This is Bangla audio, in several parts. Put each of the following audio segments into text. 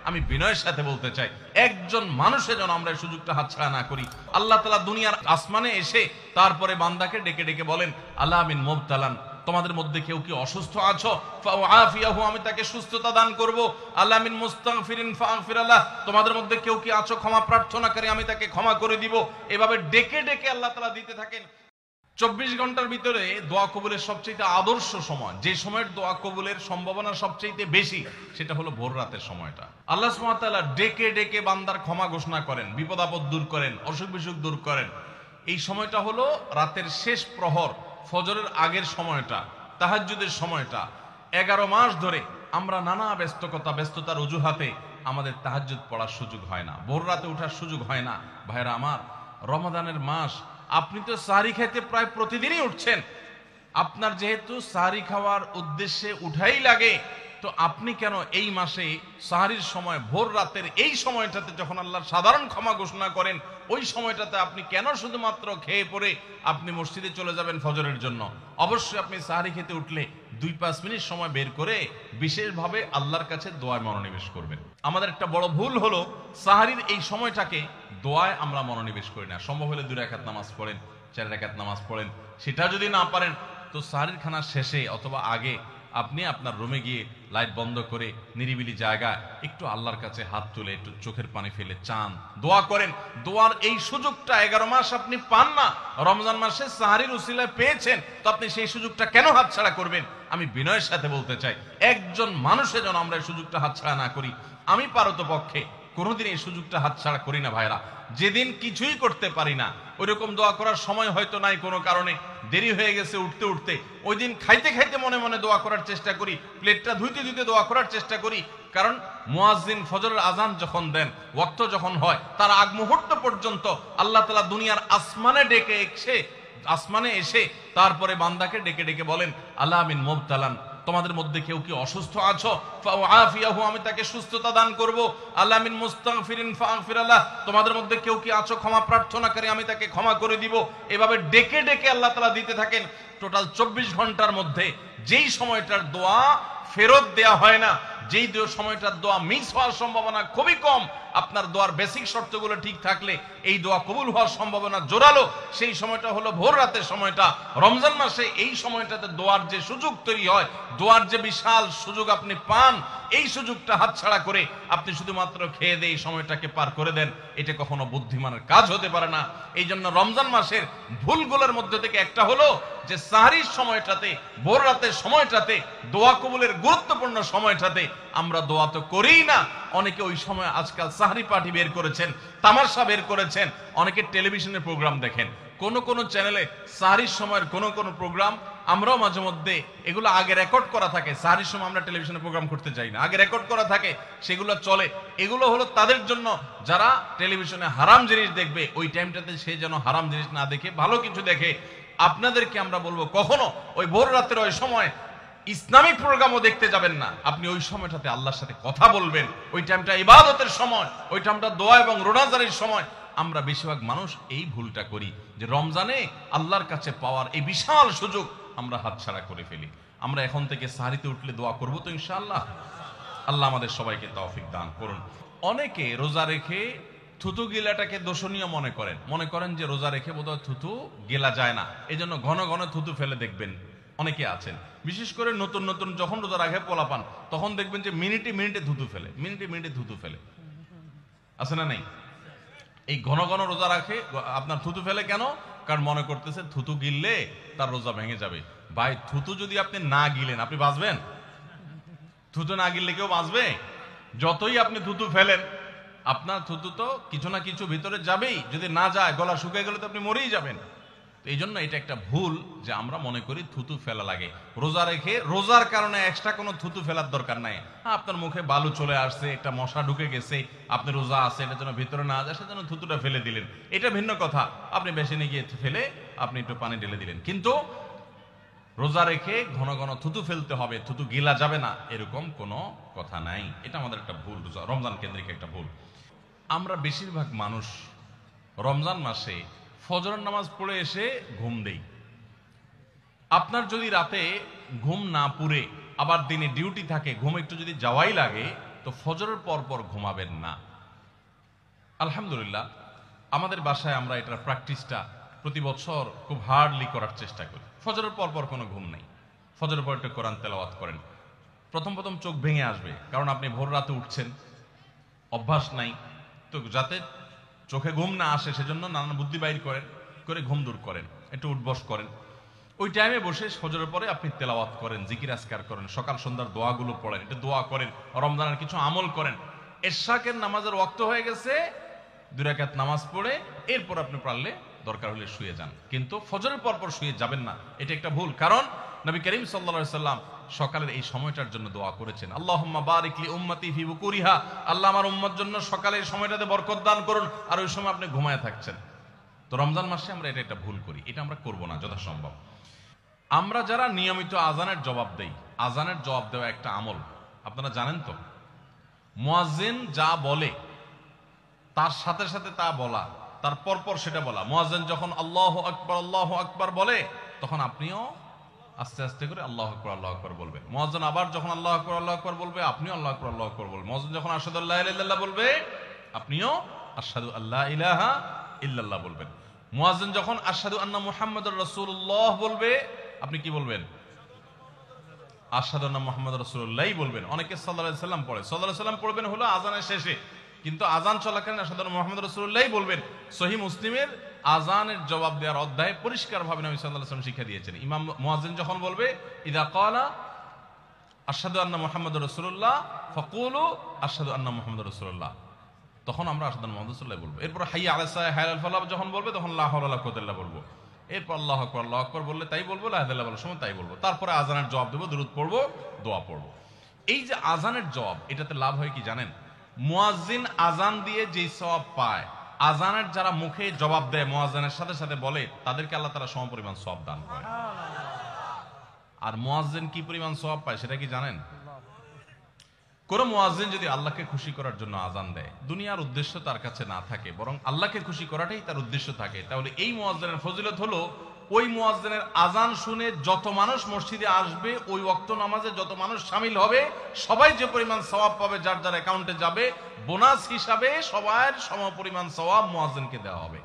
আমি বিনয়ের সাথে বলতে চাই, একজন মানুষের যেন আমরা এই সুযোগটা হাতছাড়া না করি। আল্লাহ তাআলা দুনিয়ার আসমানে এসে তারপরে বান্দাকে ডেকে ডেকে বলেন, আলা মিন মুবতালান, তোমাদের মধ্যে কেউ কি অসুস্থ আছো, ফাআফিয়াহু, আমি তাকে সুস্থতা দান করব। আলা মিন মুস্তাগফিরিন ফাগফির লাহ, তোমাদের মধ্যে কেউ কি আছো ক্ষমা প্রার্থনাকারী, আমি তাকে ক্ষমা করে দিব। এভাবে ডেকে ডেকে আল্লাহ তাআলা দিতে থাকেন। 24 ঘন্টার ভিতরে দোয়া কবুলের সবচেয়ে আদর্শ সময়, যে সময়ের দোয়া কবুলের সম্ভাবনা সবচেয়ে বেশি, সেটা হলো ভোর রাতের সময়টা। আল্লাহ সুবহানাহু ওয়া তাআলা ডেকে ডেকে বান্দার ক্ষমা ঘোষণা করেন, বিপদ আপদ দূর করেন, অসুখ বিসুখ দূর করেন। এই সময়টা হলো রাতের শেষ প্রহর, ফজরের আগের সময়টা, তাহাজ্জুদের সময়টা। 11 মাস ধরে আমরা নানা ব্যস্ততার অজুহাতে আমাদের তাহাজ্জুদ পড়ার সুযোগ হয় না, ভোর রাতে ওঠার সুযোগ হয় না। ভাইরা আমার, রমাদানের মাস, আপনি তো সাহরি খাইতে প্রায় প্রতিদিনই উঠছেন। আপনার যেহেতু সাহরি খাওয়ার উদ্দেশ্যে উঠাই লাগে, তো আপনি কেন এই মাসে সাহরির সময় ভোর রাতের এই সময়টাতে যখন আল্লাহর সাধারণ ক্ষমা ঘোষণা করেন, ওই সময়টাতে আপনি কেন শুধুমাত্র খেয়ে পরে আপনি মসজিদে চলে যাবেন ফজরের জন্য? অবশ্যই আপনি সাহরি খেতে উঠলে 2-5 মিনিট সময় বের করে বিশেষভাবে আল্লাহর কাছে দোয়ায় মনোনিবেশ করবেন। আমাদের একটা বড় ভুল হলো সাহরির এই সময়টাকে দোয়ায় আমরা মনোনিবেশ করি না। সম্ভব হলে 2 রাকাত নামাজ পড়েন, 4 রাকাত নামাজ পড়েন। সেটা যদি না পারেন তো সাহরির খানা শেষে অথবা আগে আপনি আপনার রুমে গিয়ে লাইট বন্ধ করে নিরিবিলি জায়গায় একটু আল্লাহর কাছে হাত তুলে একটু চোখের পানি ফেলে চান, দোয়া করেন। দোয়ার এই সুযোগটা 11 মাস আপনি পান না, রমজান মাসে সাহরির উসিলায় পেয়েছেন, তো আপনি সেই সুযোগটা কেন হাতছাড়া করবেন? আমি বিনয়ের সাথে বলতে চাই, একজন মানুষের যেন আমরা এই সুযোগটা হাতছাড়া না করি। আমি পারতপক্ষে কোনোদিন এই সুযোগটা হাতছাড়া করি না ভাইরা। যেদিন কিছুই করতে পারি না, ওইরকম দোয়া করার সময় হয়তো নাই, কোনো কারণে দেরি হয়ে গেছে উঠতে উঠতে, ওই দিন খাইতে খাইতে মনে মনে দোয়া করার চেষ্টা করি, প্লেটটা ধুইতে ধুইতে দোয়া করার চেষ্টা করি। কারণ মুয়াজ্জিন ফজরের আজান যখন দেন, ওয়াক্ত যখন হয়, তার আগ মুহূর্ত পর্যন্ত আল্লাহ তাআলা দুনিয়ার আসমানে এসে তারপরে বান্দাকে ডেকে ডেকে বলেন, আলা মিন মুবতালান, তোমাদের মধ্যে কেউ কি অসুস্থ আছো, ফাআফিয়াহু, আমি তাকে সুস্থতা দান করব। আলা মিন মুস্তাগফিরিন ফাগফির লাহ, তোমাদের মধ্যে কেউ কি আছো ক্ষমা প্রার্থনাকারী, আমি তাকে ক্ষমা করে দিব। এভাবে ডেকে ডেকে আল্লাহ তাআলা দিতে থাকেন। টোটাল 24 ঘন্টার মধ্যে যেই সময়টার দোয়া ফেরত দেয়া হয় না, যেই সময়টার দোয়া মিস হওয়ার সম্ভাবনা খুবই কম, আপনার দোয়ার বেসিক শর্তগুলো ঠিক থাকলে এই দোয়া কবুল হওয়ার সম্ভাবনা জোরালো, সেই সময়টা হলো ভোর রাতের সময়টা। রমজান মাসে এই সময়টাতে দোয়ার যে সুযোগ তৈরি হয়, দোয়ার যে বিশাল সুযোগ আপনি পান, এই সুযোগটা হাতছাড়া করে আপনি শুধুমাত্র খেয়ে দিয়ে এই সময়টাকে পার করে দেন, এটা কখনো বুদ্ধিমানের কাজ হতে পারে না। এই জন্য রমজান মাসের ভুলগুলোর মধ্যে থেকে একটা হলো যে সাহরির সময়টাতে, ভোর রাতের সময়টাতে, দোয়া কবুলের গুরুত্বপূর্ণ সময়টাতে আমরা দোয়া তো করিই না। অনেকে ওই সময় আজকাল সাহরি পার্টি বের করেছেন, তামাশা বের করেছেন, অনেকে টেলিভিশনের প্রোগ্রাম দেখেন। কোন চ্যানেলে সাহরির সময়ের কোন প্রোগ্রাম আমরাও মাঝে মধ্যে, এগুলো আগে রেকর্ড করা থাকে। সাহরির সময় আমরা টেলিভিশনে প্রোগ্রাম করতে যাই না, আগে রেকর্ড করা থাকে, সেগুলো চলে। এগুলো হলো তাদের জন্য যারা টেলিভিশনে হারাম জিনিস দেখবে, ওই টাইমটাতে সে যেন হারাম জিনিস না দেখে ভালো কিছু দেখে। আপনাদেরকে আমরা বলবো, কখনো ওই ভোর রাতের ওই সময় ইসলামিক প্রোগ্রামও দেখতে যাবেন না। আপনি ওই সময়টাতে আল্লাহর সাথে কথা বলবেন, ওই টাইমটা ইবাদতের সময়, ওই টাইমটা দোয়া এবং রোজাদারির সময়। আমরা বেশিরভাগ মানুষ এই ভুলটা করি যে রমজানে আল্লাহর কাছে পাওয়ার এই বিশাল সুযোগ আমরা হাতছাড়া করে ফেলি। আমরা এখন থেকে সাহরিতে উঠলে দোয়া করব তো ইনশাআল্লাহ। আল্লাহ আমাদের সবাইকে তৌফিক দান করুন। অনেকে রোজা রেখে থুতু গিলাটাকে দোষণীয় মনে করেন যে রোজা রেখে বোধহয় থুতু গেলা যায় না, এই জন্য ঘন ঘন থুতু ফেলে দেখবেন অনেকে আছেন। বিশেষ করে নতুন নতুন যখন রোজা রাখে পোলাপান, তখন দেখবেন যে মিনিটে মিনিটে থুতু ফেলে, আছে না নেই? এই ঘন ঘন রোজা রাখে, আপনার থুতু ফেলে কেন? কারণ মনে করতেছে থুতু গিললে তার রোজা ভেঙে যাবে। ভাই, থুতু যদি আপনি না গিলেন আপনি বাঁচবেন? থুতু না গিললে কেউ বাঁচবে? যতই আপনি থুতু ফেলেন, আপনার থুতু তো কিছু না কিছু ভিতরে যাবেই। যদি না যায়, গলা শুকিয়ে গেলে তো আপনি মরেই যাবেন। তো এই জন্য এটা একটা ভুল যে আমরা মনে করি থুতু ফেলা লাগে। রোজা রেখে রোজার কারণে এক্সট্রা কোনো থুতু ফেলার দরকার নাই। আপনার মুখে বালু চলে আসছে, একটা মশা ঢুকে গেছে, আপনি রোজা আছে, এটা যেন ভিতরে না যায়, সেজন্য থুতুটা ফেলে দিলেন, এটা ভিন্ন কথা। আপনি বেসিনে গিয়ে ফেলে আপনি একটু পানি ঢেলে দিলেন। কিন্তু রোজা রেখে ঘন ঘন থুতু ফেলতে হবে, থুতু গিলা যাবে না, এরকম কোনো কথা নাই। এটা আমাদের একটা ভুল, রমজান কেন্দ্রিক একটা ভুল। আমরা বেশিরভাগ মানুষ রমজান মাসে ফজরের নামাজ পড়ে এসে ঘুম দেই। আপনার যদি রাতে ঘুম না পুরে আবার দিনে ডিউটি থাকে, ঘুম একটু যদি যাওয়াই লাগে, তো ফজরের পর পর ঘুমাবেন না। আলহামদুলিল্লাহ আমাদের বাসায় আমরা এটার প্র্যাকটিসটা প্রতি বছর খুব হার্ডলি করার চেষ্টা করি। ফজরের পর পর কোনো ঘুম নেই, ফজরের পর একটু কোরআন তেলাওয়াত করেন। প্রথম প্রথম চোখ ভেঙে আসবে, কারণ আপনি ভোর রাতে উঠছেন, অভ্যাস নাই। তো যাতে চোখে ঘুম না আসে সেজন্য নানান বুদ্ধি বাইর করেন, করে ঘুম দূর করেন, একটু উঠবস করেন। ওই টাইমে বসে ফজরের পরে আপনি তেলাওয়াত করেন, জিকির আজকার করেন, সকাল সন্ধ্যার দোয়াগুলো পড়েন, একটু দোয়া করেন, রমজানের কিছু আমল করেন। এশাকের নামাজের ওয়াক্ত হয়ে গেছে, 2 রাকাত নামাজ পড়ে এরপর আপনি পারলে দরকার হলে শুয়ে যান, কিন্তু ফজরের পর পর শুয়ে যাবেন না। এটা একটা ভুল, কারণ নবী করিম সাল্লাল্লাহু আলাইহি সাল্লাম সকালের এই সময়টার জন্য দোয়া করেছেন, আল্লাহুম্মা বারিক লি উম্মতি ফি বুকুরিহা, আল্লাহ আমার উম্মত জন্য সকালের সময়টাতে বরকত দান করুন। আর ওই সময় আপনি ঘুমায় থাকছেন। তো রমজান মাসে আমরা এটা একটা ভুল করি, এটা আমরা করব না যথাসম্ভব। আমরা যারা নিয়মিত আজানের জবাব দেই, আজানের জবাব দেওয়া একটা আমল, আপনারা জানেন তো, মুয়াজ্জিন যা বলে তার সাথে সাথে তা বলা, তার পরপর সেটা বলা। মুয়াজ্জিন যখন আল্লাহু আকবার বলে, তখন আপনিও আস্তে আস্তে করে আল্লাহু আকবার বলবেন। মুয়াজ্জিন আবার যখন আল্লাহু আকবার বলবে, আপনিও আল্লাহু আকবার বলবেন। মুয়াজ্জিন যখন আশহাদু আল্লা ইলাহা ইল্লাল্লাহ বলবে, আপনিও আশহাদু আল্লা ইলাহা ইল্লাল্লাহ বলবেন। মুয়াজ্জিন যখন আশহাদু আন্না মুহাম্মাদুর রাসূলুল্লাহ বলবে, আপনি কি বলবেন? আশহাদু আন্না মুহাম্মাদুর রাসূলুল্লাহই বলবেন। অনেকে সাল্লাল্লাহু আলাইহি সাল্লাম পড়ে, সাল্লাল্লাহু আলাইহি সাল্লাম পড়বেন হলো আজানের শেষে, কিন্তু আজান চলাকালীন আশহাদু আন্না মুহাম্মাদুর রাসূলুল্লাহই বলবেন। সহিহ মুসলিমের আজানের জবাব দেওয়ার অধ্যায়ে পরিষ্কারভাবে নবী সাল্লাল্লাহু আলাইহি ওয়াসাল্লাম শিক্ষা দিয়েছেন। ইমাম মুয়াজ্জিন যখন বলবে ইযা ক্বালা আশহাদু আন্না মুহাম্মাদুর রাসূলুল্লাহ ফাকুলু আশহাদু আন্না মুহাম্মাদুর রাসূলুল্লাহ, তখন আমরা আশহাদু আন্না মুহাম্মাদুর রাসূলুল্লাহ বলবো। এরপর হাইয়া আলাস সালাহ হাইয়া আল ফালাহ যখন বলবে, তখন লা হাওলা ওয়ালা কুওয়াতা ইল্লা বলবো। এরপর আল্লাহু আকবার বললে তাই বলবো, লা ইলাহা ইল্লাল্লাহ বলার সময় তাই বলবো। তারপরে আজানের জবাব দেবো, দুরূদ পড়বো, দোয়া পড়বো। এই যে আজানের জবাব, এটাতে লাভ হয় কি জানেন? মুয়াজ্জিন আজান দিয়ে যেই সওয়াব পায়, আজানের যারা মুখে জবাব দেয়, মুয়াজ্জিনের সাথে সাথে বলে, তাদেরকে আল্লাহ তাআলা সমপরিমাণ সওয়াব দান করে। আর মুয়াজ্জিন কি পরিমাণ সওয়াব পায় সেটা কি জানেন? কোন মুয়াজ্জিন যদি আল্লাহকে খুশি করার জন্য আজান দেয়, দুনিয়ার উদ্দেশ্য তার কাছে না থাকে, বরং আল্লাহকে খুশি করাটাই তার উদ্দেশ্য থাকে, তাহলে এই মুয়াজ্জিনের ফজিলত হলো, ওই মুয়াজ্জিনের আজান শুনে যত মানুষ মসজিদে আসবে, ওই ওয়াক্ত নামাজে যত মানুষ শামিল হবে, সবাই যে পরিমাণ সওয়াব পাবে, যার যার অ্যাকাউন্টে যাবে, বোনাস হিসাবে সবার সমপরিমাণ সওয়াব মুয়াজ্জিনকে দেওয়া হবে।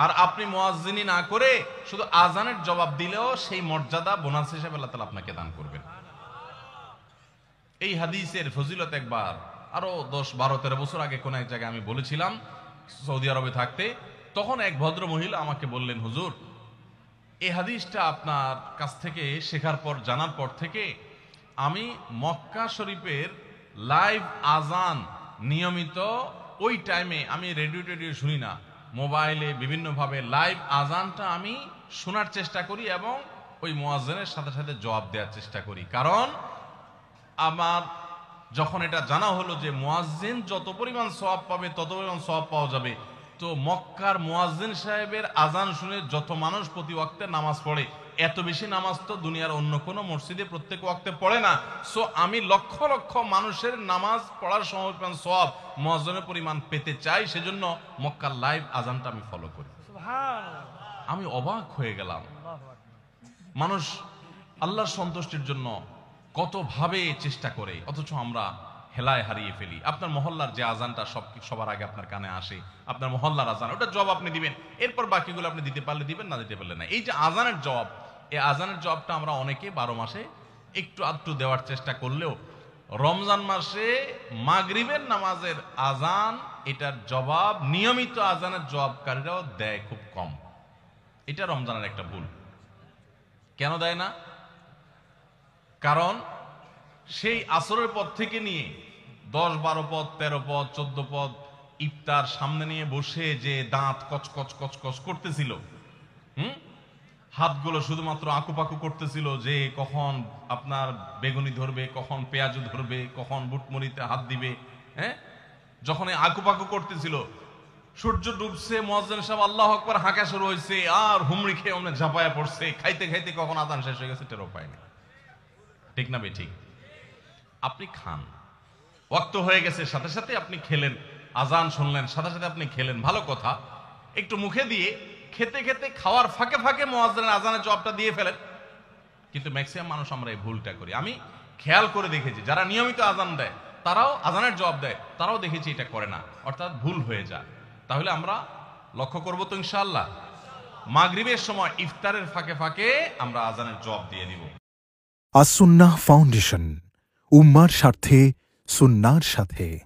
আর আপনি মুয়াজ্জিনি না করে শুধু আজানের জবাব দিলেও সেই মর্যাদা বোনাস হিসাবে আল্লাহ তাআলা আপনাকে দান করবেন। এই হাদিসের ফজিলত একবার আরো 10-12-13 বছর আগে কোন এক জায়গায় আমি বলেছিলাম, সৌদি আরবে থাকতে। তখন এক ভদ্র মহিলা আমাকে বললেন, হুজুর, এই হাদিসটা আপনার কাছ থেকে শেখার পর, জানার পর থেকে আমি মক্কা শরীফের লাইভ আজান নিয়মিত ওই টাইমে, আমি রেডিও শুনি না, মোবাইলে বিভিন্নভাবে লাইভ আজানটা আমি শোনার চেষ্টা করি এবং ওই মুয়াজ্জিনের সাথে সাথে জবাব দেওয়ার চেষ্টা করি। কারণ আমার যখন এটা জানা হলো যে মুয়াজ্জিন যত পরিমাণ সওয়াব পাবে তত পরিমাণ সওয়াব পাওয়া যাবে, তো মক্কার মুয়াজ্জিন সাহেবের আজান শুনে যত মানুষ প্রতি ওয়াক্তে নামাজ পড়ে, এত বেশি নামাজ তো দুনিয়ার অন্য কোনো মসজিদে প্রত্যেক ওয়াক্তে পড়ে না। সো আমি লক্ষ লক্ষ মানুষের নামাজ পড়ার সময় সওয়াব মুয়াজ্জিনের পরিমাণ পেতে চাই, সেজন্য মক্কার লাইভ আজানটা আমি ফলো করি। আমি অবাক হয়ে গেলাম, মানুষ আল্লাহর সন্তুষ্টির জন্য কত ভাবে চেষ্টা করে, অথচ আমরা হেলায় হারিয়ে ফেলি। আপনার মহল্লার যে আজানটা সবার আগে আপনার কানে আসে, আপনার মহল্লার আজান, ওটা জবাব আপনি দিবেন, এরপর বাকিগুলো আপনি দিতে পারলে দিবেন, না দিতে পারলে না। এই যে আজানের জবাব, এই আজানের জবাবটা আমরা অনেকে 12 মাসে একটু আধটু দেওয়ার চেষ্টা করলেও রমজান মাসে মাগরিবের নামাজের আজান, এটার জবাব নিয়মিত আজানের জবাবকারীরাও দেয় খুব কম। এটা রমজানের একটা ভুল। কেন দেয় না? কারণ সেই আসরের পর থেকে নিয়ে 10-12 পদ, 13 পদ, 14 পদ ইফতার সামনে নিয়ে বসে যে দাঁত কচকচ কচকচ করতেছিল, হাতগুলো শুধুমাত্র আকুপাকু করতেছিল যে কখন আপনার বেগুনি ধরবে, কখন পেঁয়াজু ধরবে, কখন বুটমরিতে হাত দিবে। যখন আকুপাকু করতেছিল, সূর্য ডুবছে, মুয়াজ্জিন সাহেব আল্লাহু আকবার হাঁকা শুরু হয়েছে, আর হুমড়ি খেয়ে অমনে ঝাঁপায়া পড়ছে, খাইতে খাইতে কখন আজান শেষ হয়ে গেছে টেরও পায়নি। ঠিক না ঠিক? আপনি খান, ওয়াক্ত হয়ে গেছে, সাথে সাথে আপনি খেলেন, আজান শুনলেন, সাথে সাথে আপনি খেলেন, ভালো কথা। একটু মুখে দিয়ে খেতে খেতে, খাওয়ার ফাঁকে ফাঁকে মুয়াজ্জিনের আজানের জবাবটা দিয়ে ফেলেন। কিন্তু ম্যাক্সিমাম মানুষ আমরা এই ভুলটা করি। আমি খেয়াল করে দেখেছি, যারা নিয়মিত আজান দেয় তারাও আজানের জবাব দেয়, তারাও দেখেছি এটা করে না, অর্থাৎ ভুল হয়ে যায়। তাহলে আমরা লক্ষ্য করব তো ইনশাআল্লাহ মাগরিবের সময় ইফতারের ফাঁকে ফাঁকে আমরা আজানের জবাব দিয়ে দিব। আস-সুন্নাহ ফাউন্ডেশন, উম্মার স্বার্থে সুন্নাহর সাথে।